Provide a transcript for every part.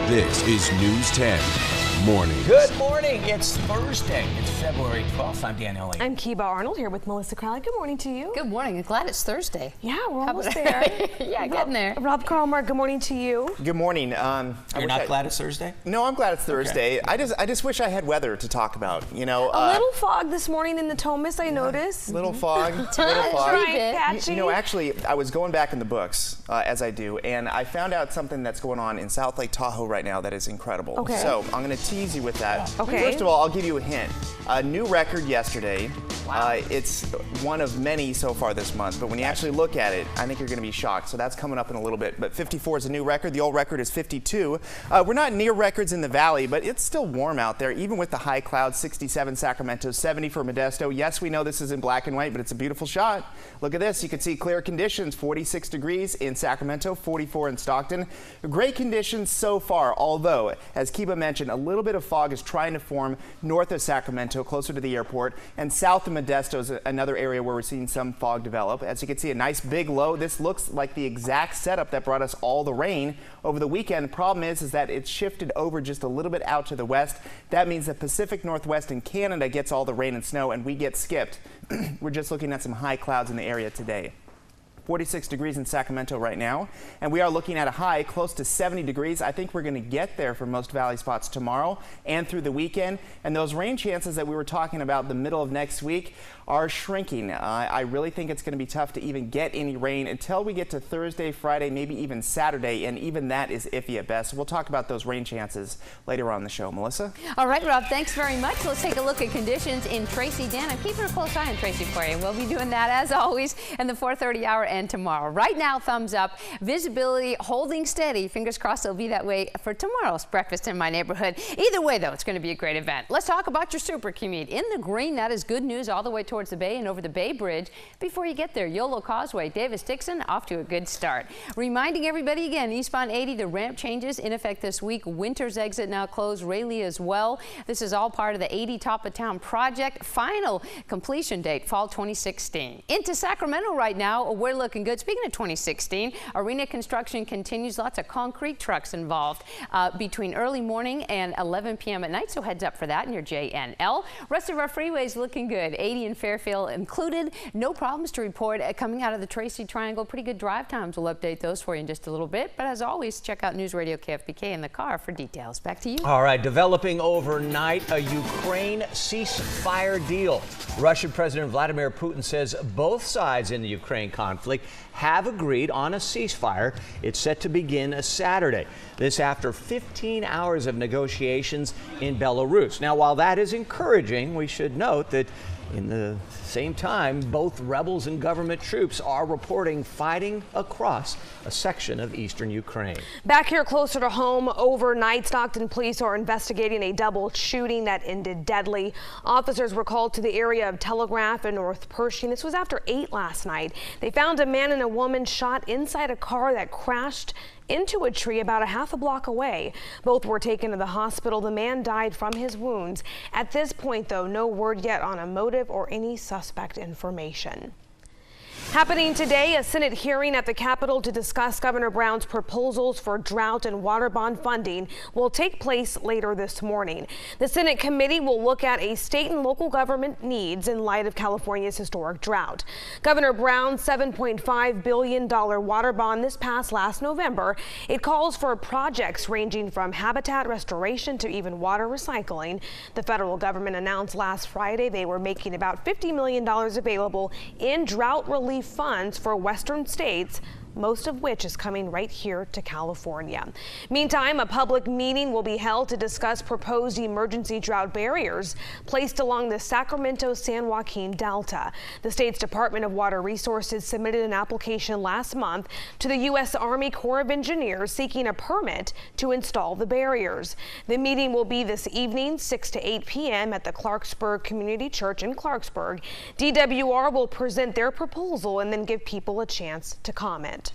This is News 10 Mornings. Good morning. It's Thursday. It's February 12th. I'm Dan Elliott. I'm Kiba Arnold here with Melissa Crowley. Good morning to you. Good morning. I'm glad it's Thursday. Yeah, we're almost there. Yeah, getting there. Rob Carlmar, good morning to you. Good morning. You're not glad it's Thursday? No, I'm glad it's Thursday. Okay. I just wish I had weather to talk about. You know, a little fog this morning in the Thomas, I noticed. Little fog. little fog. Right, patchy. You know, actually, I was going back in the books, as I do, and I found out something that's going on in South Lake Tahoe right now that is incredible. Okay. So I'm going to tease you with that. Okay. First of all, I'll give you a hint. A new record yesterday. Wow. It's one of many so far this month, but when you actually look at it, I think you're going to be shocked. So that's coming up in a little bit. But 54 is a new record. The old record is 52. We're not near records in the valley, but it's still warm out there, even with the high clouds. 67 Sacramento, 70 for Modesto. Yes, we know this is in black and white, but it's a beautiful shot. Look at this. You can see clear conditions. 46 degrees in Sacramento, 44 in Stockton. Great conditions so far, although, as Kiba mentioned, a little bit of fog is trying to form north of Sacramento, closer to the airport, and south of Modesto is another area where we're seeing some fog develop. As you can see, a nice big low. This looks like the exact setup that brought us all the rain over the weekend. The problem is that it's shifted over just a little bit out to the west. That means the Pacific Northwest and Canada gets all the rain and snow, and we get skipped. We're just looking at some high clouds in the area today. 46 degrees in Sacramento right now, and we are looking at a high close to 70 degrees. I think we're going to get there for most valley spots tomorrow and through the weekend, and those rain chances that we were talking about the middle of next week are shrinking. I really think it's going to be tough to even get any rain until we get to Thursday, Friday, maybe even Saturday, and even that is iffy at best. We'll talk about those rain chances later on in the show. Melissa? All right, Rob, thanks very much. Let's take a look at conditions in Tracy. Dan, I'm keeping a close eye on Tracy for you. We'll be doing that, as always, in the 4:30 hour and tomorrow. Right now, thumbs up. Visibility holding steady. Fingers crossed it'll be that way for tomorrow's breakfast in my neighborhood. Either way, though, it's going to be a great event. Let's talk about your super commute. In the green, that is good news all the way towards the bay and over the Bay Bridge. Before you get there, Yolo Causeway, Davis-Dixon off to a good start. Reminding everybody again, eastbound 80, the ramp changes in effect this week. Winters exit now closed, Rayleigh as well. This is all part of the 80 Top of Town project. Final completion date, fall 2016. Into Sacramento right now, we're looking good. Speaking of 2016, arena construction continues. Lots of concrete trucks involved between early morning and 11 p.m. at night, so heads up for that in your JNL. Rest of our freeways looking good. 80 in Fairfield included. No problems to report coming out of the Tracy Triangle. Pretty good drive times. We'll update those for you in just a little bit. But as always, check out News Radio KFBK in the car for details. Back to you. All right, developing overnight, a Ukraine ceasefire deal. Russian President Vladimir Putin says both sides in the Ukraine conflict have agreed on a ceasefire. It's set to begin Saturday. This after 15 hours of negotiations in Belarus. Now, while that is encouraging, we should note that in the same time, both rebels and government troops are reporting fighting across a section of eastern Ukraine. Back here closer to home, overnight, Stockton police are investigating a double shooting that ended deadly. Officers were called to the area of Telegraph and North Pershing. This was after 8 last night. They found a man and a woman shot inside a car that crashed into a tree about a half a block away. Both were taken to the hospital. The man died from his wounds. At this point, though, no word yet on a motive or any suspect information. Happening today, a Senate hearing at the Capitol to discuss Governor Brown's proposals for drought and water bond funding will take place later this morning. The Senate committee will look at a state and local government needs in light of California's historic drought. Governor Brown's $7.5 billion water bond this passed last November. It calls for projects ranging from habitat restoration to even water recycling. The federal government announced last Friday they were making about $50 million available in drought relief funds for western states, most of which is coming right here to California. Meantime, a public meeting will be held to discuss proposed emergency drought barriers placed along the Sacramento-San Joaquin Delta. The state's Department of Water Resources submitted an application last month to the U.S. Army Corps of Engineers seeking a permit to install the barriers. The meeting will be this evening, 6 to 8 p.m. at the Clarksburg Community Church in Clarksburg. DWR will present their proposal and then give people a chance to comment.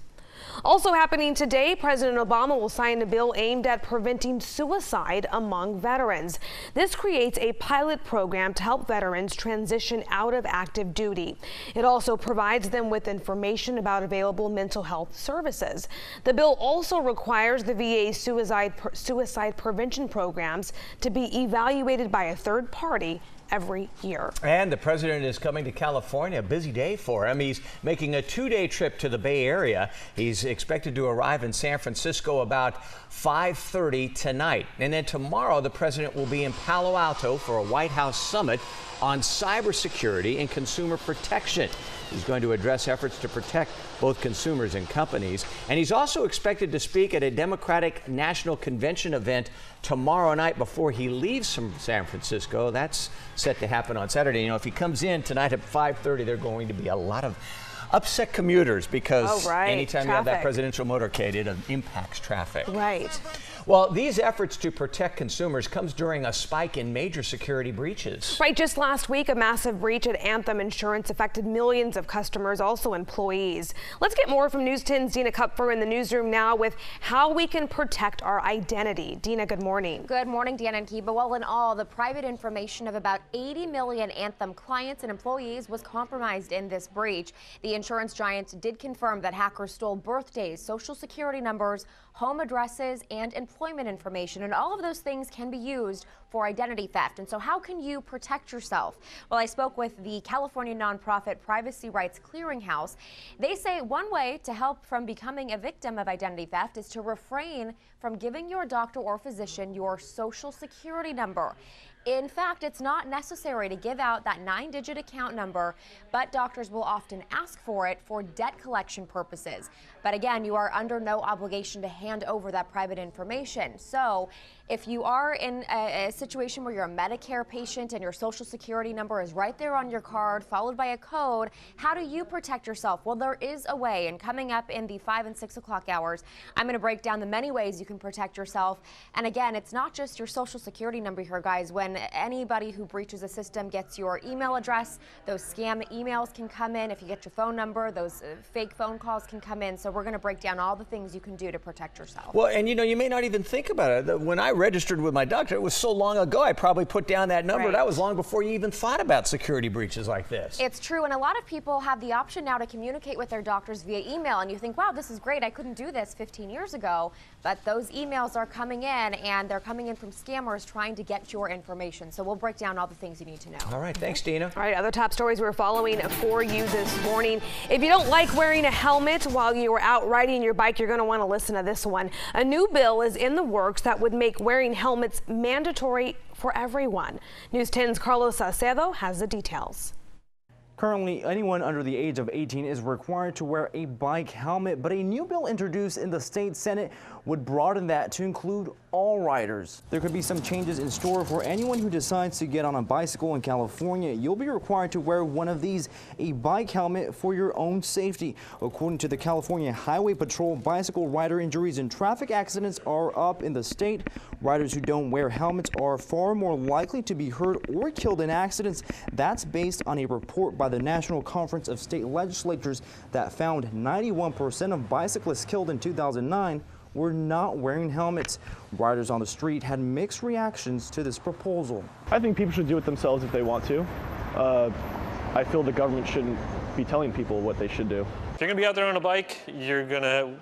Also happening today, President Obama will sign a bill aimed at preventing suicide among veterans. This creates a pilot program to help veterans transition out of active duty. It also provides them with information about available mental health services. The bill also requires the VA's suicide prevention programs to be evaluated by a third party every year. And the president is coming to California, a busy day for him. He's making a 2-day trip to the Bay Area. He's expected to arrive in San Francisco about 5:30 tonight. And then tomorrow, the president will be in Palo Alto for a White House summit on cybersecurity and consumer protection. He's going to address efforts to protect both consumers and companies. And he's also expected to speak at a Democratic National Convention event tomorrow night before he leaves from San Francisco. That's set to happen on Saturday. You know, if he comes in tonight at 5:30, there are going to be a lot of upset commuters because anytime you have that presidential motorcade, it impacts traffic. Right. Well, these efforts to protect consumers comes during a spike in major security breaches. Right. Just last week, a massive breach at Anthem Insurance affected millions of customers, also employees. Let's get more from News 10's Dina Kupfer in the newsroom now with how we can protect our identity. Dina, good morning. Good morning, Dan and Kiba. Well, in all, the private information of about 80 million Anthem clients and employees was compromised in this breach. The insurance giant did confirm that hackers stole birthdays, social security numbers, home addresses, and employment information, and all of those things can be used for identity theft. And so how can you protect yourself? Well, I spoke with the California nonprofit Privacy Rights Clearinghouse. They say one way to help from becoming a victim of identity theft is to refrain from giving your doctor or physician your social security number. In fact, it's not necessary to give out that 9-digit account number, but doctors will often ask for it for debt collection purposes. But again, you are under no obligation to hand over that private information. So if you are in a situation where you're a Medicare patient and your social security number is right there on your card, followed by a code, how do you protect yourself? Well, there is a way, and coming up in the 5 and 6 o'clock hours, I'm going to break down the many ways you can protect yourself. And again, it's not just your social security number here, guys. When anybody who breaches a system gets your email address, those scam emails can come in. If you get your phone number, those fake phone calls can come in. So we're going to break down all the things you can do to protect yourself. Well, and you know, you may not even think about it. When I registered with my doctor, it was so long ago, I probably put down that number. Right. That was long before you even thought about security breaches like this. It's true, and a lot of people have the option now to communicate with their doctors via email, and you think, wow, this is great. I couldn't do this 15 years ago, but those emails are coming in, and they're coming in from scammers trying to get your information. So we'll break down all the things you need to know. All right, thanks, Dina. All right, other top stories we're following for you this morning. If you don't like wearing a helmet while you are out riding your bike, you're going to want to listen to this one. A new bill is in the works that would make wearing helmets mandatory for everyone. News 10's Carlos Salcedo has the details. Currently, anyone under the age of 18 is required to wear a bike helmet, but a new bill introduced in the state Senate would broaden that to include all riders. There could be some changes in store for anyone who decides to get on a bicycle in California. You'll be required to wear one of these, a bike helmet, for your own safety. According to the California Highway Patrol, bicycle rider injuries and traffic accidents are up in the state. Riders who don't wear helmets are far more likely to be hurt or killed in accidents. That's based on a report by the National Conference of State Legislatures that found 91% of bicyclists killed in 2009 were not wearing helmets. Riders on the street had mixed reactions to this proposal. I think people should do it themselves if they want to. I feel the government shouldn't be telling people what they should do. If you're gonna be out there on a bike, you're gonna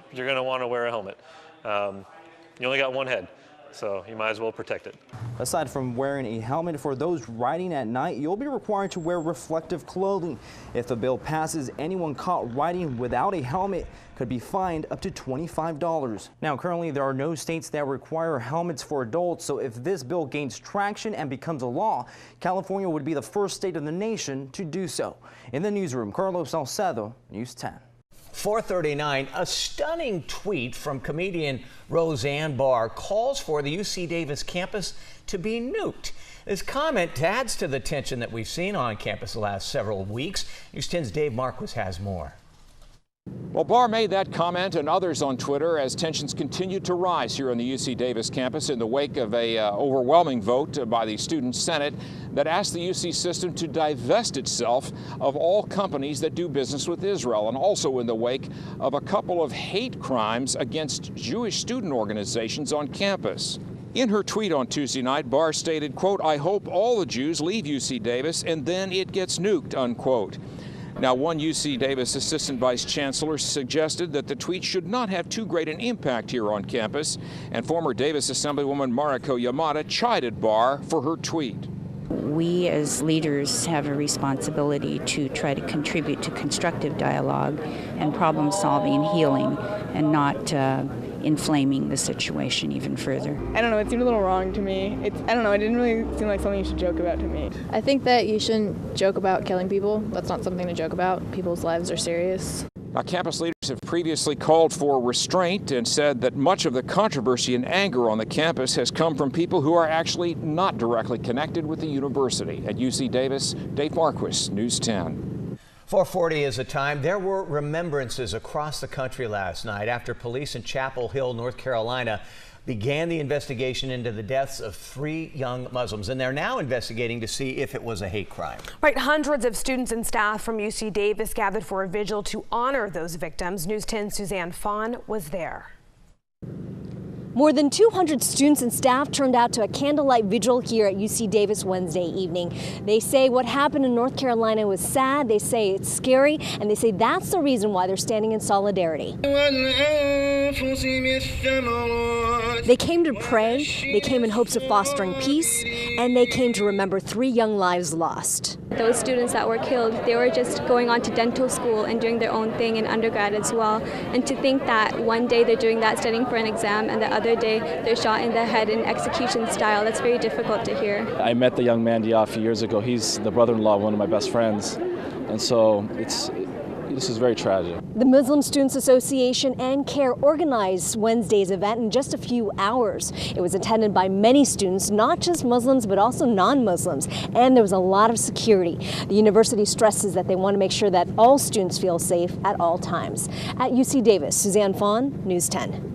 want to wear a helmet. You only got one head, so you might as well protect it. Aside from wearing a helmet, for those riding at night, you'll be required to wear reflective clothing. If the bill passes, anyone caught riding without a helmet could be fined up to $25. Now, currently, there are no states that require helmets for adults, so if this bill gains traction and becomes a law, California would be the first state in the nation to do so. In the newsroom, Carlos Salcedo, News 10. 4:39, a stunning tweet from comedian Roseanne Barr calls for the UC Davis campus to be nuked. This comment adds to the tension that we've seen on campus the last several weeks. News 10's Dave Marquis has more. Well, Barr made that comment and others on Twitter as tensions continued to rise here on the UC Davis campus in the wake of a overwhelming vote by the Student Senate that asked the UC system to divest itself of all companies that do business with Israel, and also in the wake of a couple of hate crimes against Jewish student organizations on campus. In her tweet on Tuesday night, Barr stated, quote, "I hope all the Jews leave UC Davis and then it gets nuked," unquote. Now, one UC Davis assistant vice chancellor suggested that the tweet should not have too great an impact here on campus, and former Davis Assemblywoman Mariko Yamada chided Barr for her tweet. We as leaders have a responsibility to try to contribute to constructive dialogue and problem solving and healing, and not inflaming the situation even further. I don't know, it seemed a little wrong to me. I don't know, it didn't really seem like something you should joke about to me. I think that you shouldn't joke about killing people. That's not something to joke about. People's lives are serious. Now, campus leaders have previously called for restraint and said that much of the controversy and anger on the campus has come from people who are actually not directly connected with the university. At UC Davis, Dave Marquis, News 10. 4:40 is the time. There were remembrances across the country last night after police in Chapel Hill, North Carolina, began the investigation into the deaths of 3 young Muslims, and they're now investigating to see if it was a hate crime. Right, hundreds of students and staff from UC Davis gathered for a vigil to honor those victims. News 10's Suzanne Fawn was there. More than 200 students and staff turned out to a candlelight vigil here at UC Davis Wednesday evening. They say what happened in North Carolina was sad, they say it's scary, and they say that's the reason why they're standing in solidarity. They came to pray, they came in hopes of fostering peace, and they came to remember 3 young lives lost. Those students that were killed, they were just going on to dental school and doing their own thing in undergrad as well. And to think that one day they're doing that, studying for an exam, and the other day they're shot in the head in execution style, that's very difficult to hear. I met the young man Dia a few years ago. He's the brother-in-law of one of my best friends. And so this is very tragic. The Muslim Students Association and CARE organized Wednesday's event in just a few hours. It was attended by many students, not just Muslims, but also non-Muslims. And there was a lot of security. The university stresses that they want to make sure that all students feel safe at all times. At UC Davis, Suzanne Fawn, News 10.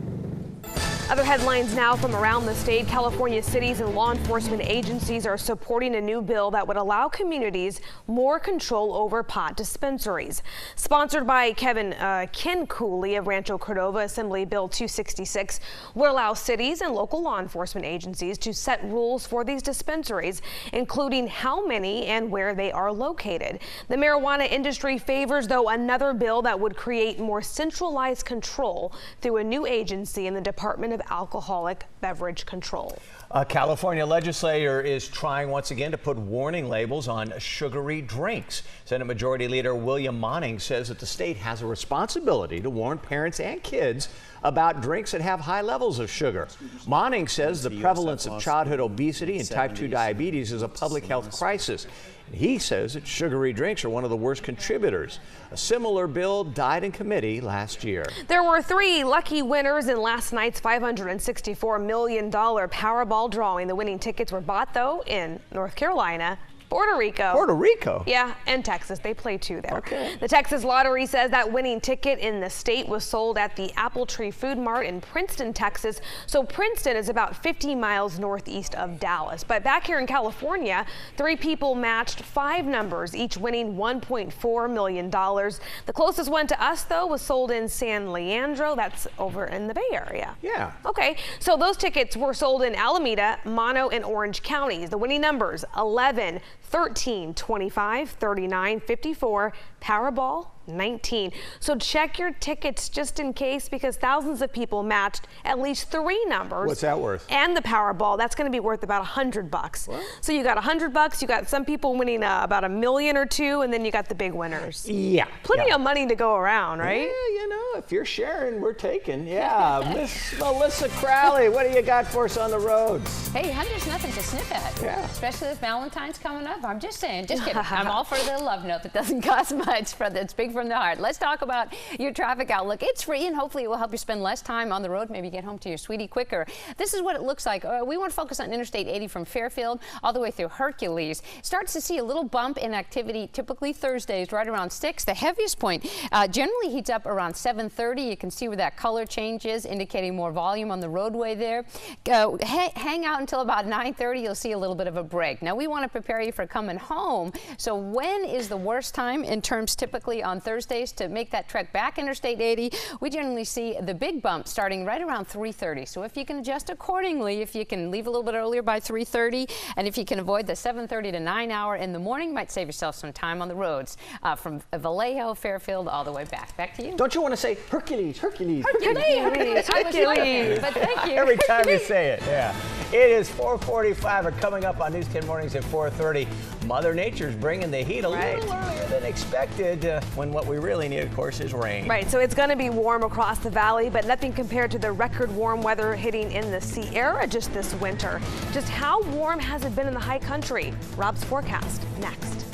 Other headlines now from around the state. California cities and law enforcement agencies are supporting a new bill that would allow communities more control over pot dispensaries. Sponsored by Ken Cooley of Rancho Cordova, Assembly Bill 266 will allow cities and local law enforcement agencies to set rules for these dispensaries, including how many and where they are located. The marijuana industry favors, though, another bill that would create more centralized control through a new agency in the Department of Alcoholic Beverage Control. A California legislator is trying once again to put warning labels on sugary drinks. Senate Majority Leader William Monning says that the state has a responsibility to warn parents and kids about drinks that have high levels of sugar. Monning says the prevalence of childhood obesity and type 2 diabetes is a public health crisis. He says that sugary drinks are one of the worst contributors. A similar bill died in committee last year. There were 3 lucky winners in last night's $564 million Powerball drawing. The winning tickets were bought, though, in North Carolina, Puerto Rico. Puerto Rico? Yeah, and Texas. They play 2 there. Okay. The Texas Lottery says that winning ticket in the state was sold at the Apple Tree Food Mart in Princeton, Texas. So Princeton is about 50 miles northeast of Dallas. But back here in California, 3 people matched 5 numbers, each winning $1.4 million. The closest one to us, though, was sold in San Leandro. That's over in the Bay Area. Yeah. Okay, so those tickets were sold in Alameda, Mono, and Orange counties. The winning numbers, 11, 13, 25, 39, 54, Powerball 19. So check your tickets just in case, because thousands of people matched at least 3 numbers. What's that worth? And the Powerball, that's going to be worth about $100. What? So you got $100, you got some people winning about $1 million or 2, and then you got the big winners. Yeah. Plenty of money to go around, right? Yeah, you know, if you're sharing, we're taking. Yeah. Miss Melissa Crowley, what do you got for us on the roads? Hey, there's nothing to sniff at. Yeah. Especially with Valentine's coming up. I'm just saying, just kidding. I'm all for the love note that doesn't cost much, but it's big from the heart. Let's talk about your traffic outlook. It's free, and hopefully it will help you spend less time on the road, maybe get home to your sweetie quicker. This is what it looks like. We want to focus on Interstate 80 from Fairfield all the way through Hercules. Starts to see a little bump in activity, typically Thursdays, right around 6. The heaviest point generally heats up around 7:30. You can see where that color change is, indicating more volume on the roadway there. Hang out until about 9:30. You'll see a little bit of a break. Now, we want to prepare you for coming home. So when is the worst time in terms typically on Thursdays to make that trek back Interstate 80? We generally see the big bump starting right around 3:30. So if you can adjust accordingly, if you can leave a little bit earlier by 3:30, and if you can avoid the 7:30 to 9 hour in the morning, might save yourself some time on the roads from Vallejo, Fairfield, all the way back. Back to you. Don't you want to say Hercules, Hercules, Hercules, Hercules. But thank you. Every time you say it, yeah. It is 4:45. We're coming up on News 10 Mornings at 4:30. Mother Nature's bringing the heat a little earlier than expected when what we really need, of course, is rain. Right, so it's going to be warm across the valley, but nothing compared to the record warm weather hitting in the Sierra just this winter. Just how warm has it been in the high country? Rob's forecast next.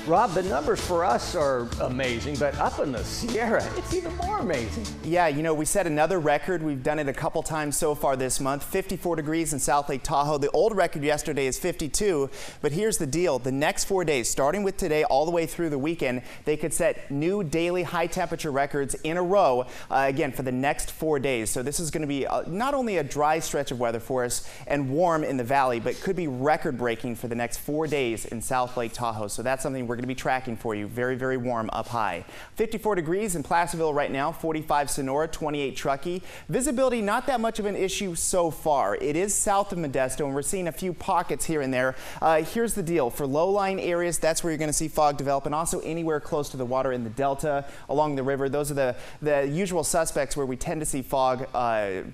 Rob, the numbers for us are amazing, but up in the Sierra, it's even more amazing. Yeah, you know, we set another record. We've done it a couple times so far this month. 54 degrees in South Lake Tahoe. The old record yesterday is 52, but here's the deal. The next 4 days, starting with today all the way through the weekend, they could set new daily high temperature records in a row, again, for the next 4 days. So this is going to be not only a dry stretch of weather for us and warm in the valley, but could be record breaking for the next 4 days in South Lake Tahoe. So that's something we're going to be tracking for you. Very, very warm up high. 54 degrees in Placerville right now, 45 Sonora, 28 Truckee. Visibility not that much of an issue so far. It is south of Modesto, and we're seeing a few pockets here and there. Here's the deal. For low-lying areas, that's where you're going to see fog develop, and also anywhere close to the water in the delta, along the river. Those are the usual suspects where we tend to see fog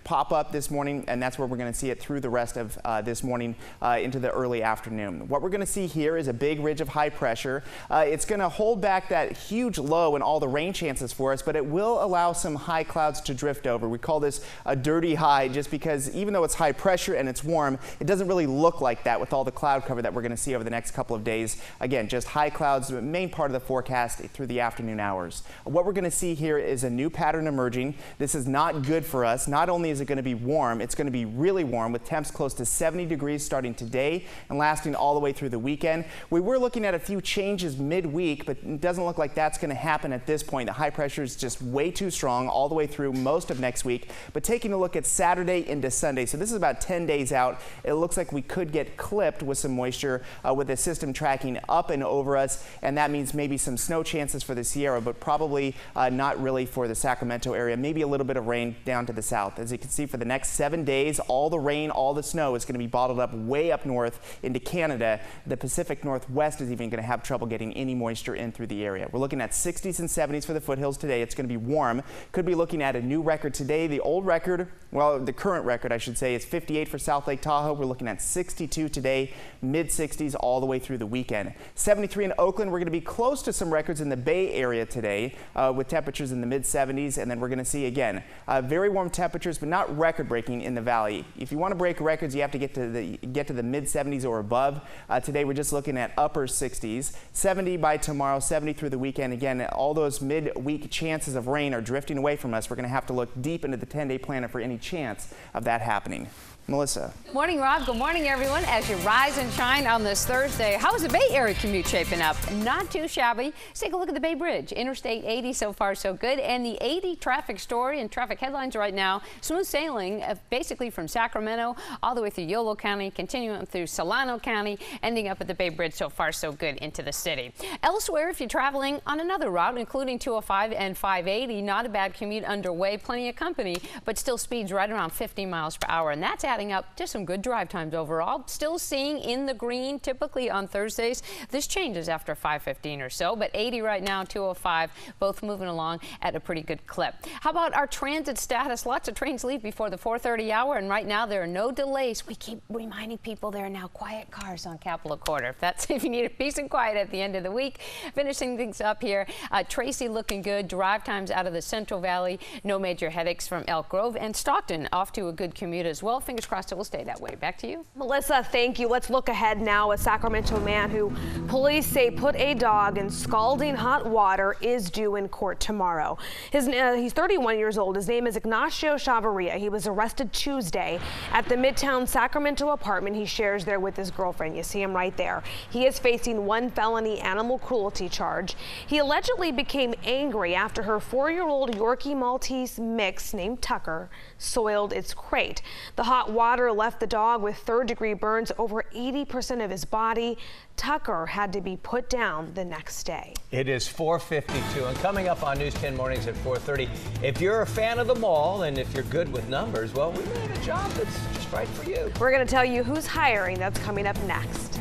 pop up this morning, and that's where we're going to see it through the rest of this morning into the early afternoon. What we're going to see here is a big ridge of high pressure. It's going to hold back that huge low and all the rain chances for us, but it will allow some high clouds to drift over. We call this a dirty high just because even though it's high pressure and it's warm, it doesn't really look like that with all the cloud cover that we're going to see over the next couple of days. Again, just high clouds, the main part of the forecast through the afternoon hours. What we're going to see here is a new pattern emerging. This is not good for us. Not only is it going to be warm, it's going to be really warm with temps close to 70 degrees starting today and lasting all the way through the weekend. We were looking at a few changes midweek, but it doesn't look like that's going to happen at this point. The high pressure is just way too strong all the way through most of next week. But taking a look at Saturday into Sunday, so this is about 10 days out, it looks like we could get clipped with some moisture with the system tracking up and over us, and that means maybe some snow chances for the Sierra, but probably not really for the Sacramento area. Maybe a little bit of rain down to the south. As you can see, for the next 7 days, all the rain, all the snow is going to be bottled up way up north into Canada. The Pacific Northwest is even going to have trouble getting any moisture in through the area. We're looking at 60s and 70s for the foothills today. It's going to be warm. Could be looking at a new record today. The old record, well, the current record, I should say, is 58 for South Lake Tahoe. We're looking at 62 today, mid-60s all the way through the weekend. 73 in Oakland. We're going to be close to some records in the Bay Area today with temperatures in the mid-70s, and then we're going to see, again, very warm temperatures, but not record-breaking in the valley. If you want to break records, you have to get to the mid-70s or above. Today, we're just looking at upper 60s. 70 by tomorrow, 70 through the weekend. Again, all those mid-week chances of rain are drifting away from us. We're going to have to look deep into the 10-day planner for any chance of that happening. Melissa. Good morning, Rob. Good morning, everyone. As you rise and shine on this Thursday, how is the Bay Area commute shaping up? Not too shabby. Let's take a look at the Bay Bridge. Interstate 80 so far so good. And the 80 traffic story and traffic headlines right now. Smooth sailing basically from Sacramento all the way through Yolo County, continuing through Solano County, ending up at the Bay Bridge so far so good into the city. Elsewhere, if you're traveling on another route, including 205 and 580, not a bad commute underway. Plenty of company, but still speeds right around 50 miles per hour. And that's adding up to some good drive times overall. Still seeing in the green typically on Thursdays. This changes after 5:15 or so, but 80 right now, 205, both moving along at a pretty good clip. How about our transit status? Lots of trains leave before the 4:30 hour, and right now there are no delays. We keep reminding people there are now quiet cars on Capitol Quarter. If you need a peace and quiet at the end of the week. Finishing things up here, Tracy looking good. Drive times out of the Central Valley. No major headaches from Elk Grove, and Stockton off to a good commute as well. Fingers fingers crossed it will stay that way. Back to you. Melissa, thank you. Let's look ahead now. A Sacramento man who police say put a dog in scalding hot water is due in court tomorrow. He's 31 years old. His name is Ignacio Chavarria. He was arrested Tuesday at the Midtown Sacramento apartment he shares there with his girlfriend. You see him right there. He is facing 1 felony animal cruelty charge. He allegedly became angry after her 4-year-old Yorkie Maltese mix named Tucker soiled its crate. The hot water left the dog with third-degree burns over 80% of his body. Tucker had to be put down the next day. It is 4:52, and coming up on News 10 Mornings at 4:30, if you're a fan of the mall and if you're good with numbers, well, we may have a job that's just right for you. We're going to tell you who's hiring. That's coming up next.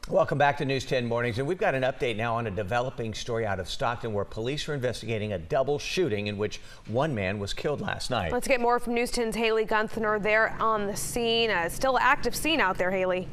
Welcome back to News 10 Mornings, and we've got an update now on a developing story out of Stockton where police are investigating a double shooting in which one man was killed last night. Let's get more from News 10's Haley Gunther there on the scene. Still active scene out there, Haley.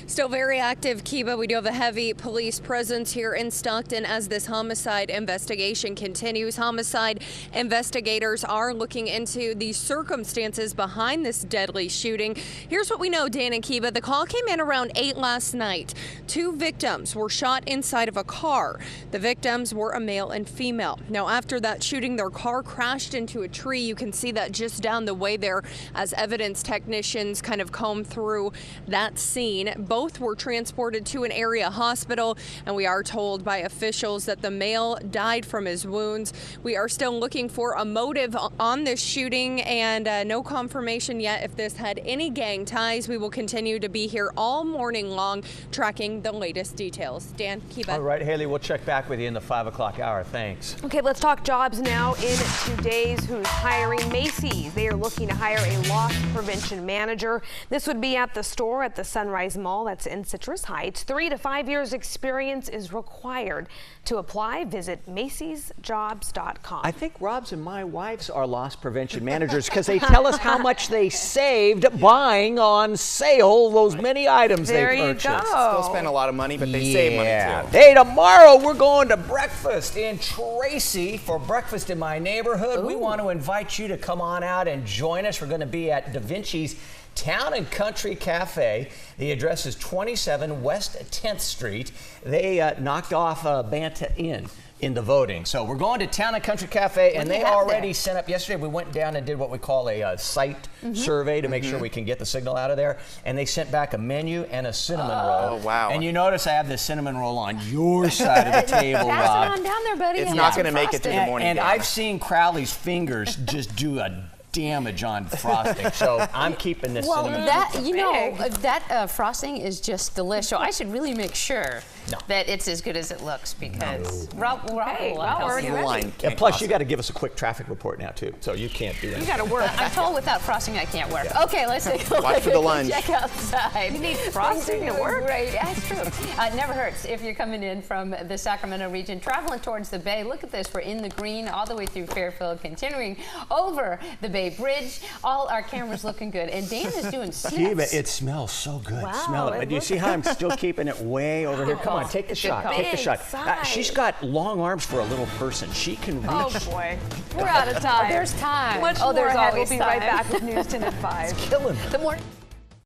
Still very active, Kiba. We do have a heavy police presence here in Stockton as this homicide investigation continues. Homicide investigators are looking into the circumstances behind this deadly shooting. Here's what we know, Dan and Kiba. The call came in around 8 last night. 2 victims were shot inside of a car. The victims were a male and female. Now, after that shooting, their car crashed into a tree. You can see that just down the way there as evidence technicians kind of comb through that scene. Both were transported to an area hospital, and we are told by officials that the male died from his wounds. We are still looking for a motive on this shooting, and no confirmation yet if this had any gang ties. We will continue to be here all morning long tracking the latest details. Dan, Kiba. All right, Haley, we'll check back with you in the 5 o'clock hour. Thanks. Okay, let's talk jobs now. In today's Who's Hiring, Macy's. They are looking to hire a loss prevention manager. This would be at the store at the Sunrise Mall. That's in Citrus Heights. 3 to 5 years experience is required. To apply, visit macysjobs.com. I think Rob's and my wives are loss prevention managers because they tell us how much they saved buying on sale those many items they purchased. There you go. Still spend a lot of money, but they save money too. Hey, tomorrow we're going to breakfast in Tracy for Breakfast in My Neighborhood. Ooh. We want to invite you to come on out and join us. We're going to be at Da Vinci's Town and Country Cafe. The address is 27 West 10th Street. They knocked off Banta Inn in the voting. So we're going to Town and Country Cafe, and they already sent up yesterday. We went down and did what we call a site survey to make sure we can get the signal out of there. And they sent back a menu and a cinnamon roll. Oh, wow. And you notice I have the cinnamon roll on your side of the table, Rob. Pass it on down there, buddy. It's not going to make it to the morning. And I've seen Crowley's fingers just do a damage on frosting, so I'm keeping this cinnamon. That frosting is just delicious. So I should really make sure that it's as good as it looks because Rob will already ready. And plus, you got to give us a quick traffic report now too, so you can't do that. You got to work. I'm told without frosting I can't work. Yeah. Okay, let's take a look. Watch for the lunch. Check outside. You need frosting to work. Right, that's true. It never hurts if you're coming in from the Sacramento region, traveling towards the Bay. Look at this. We're in the green all the way through Fairfield, continuing over the Bay Bridge. All our cameras looking good, and Dan is doing snips. It smells so good. Wow, Smell it. Do you see how I'm still keeping it way over here? Come on, take the shot. Take the shot. She's got long arms for a little person. She can reach. Oh boy, we're out of time. There's time. Much more ahead. We'll be right back with News 10 at 5. It's killing me. The morning.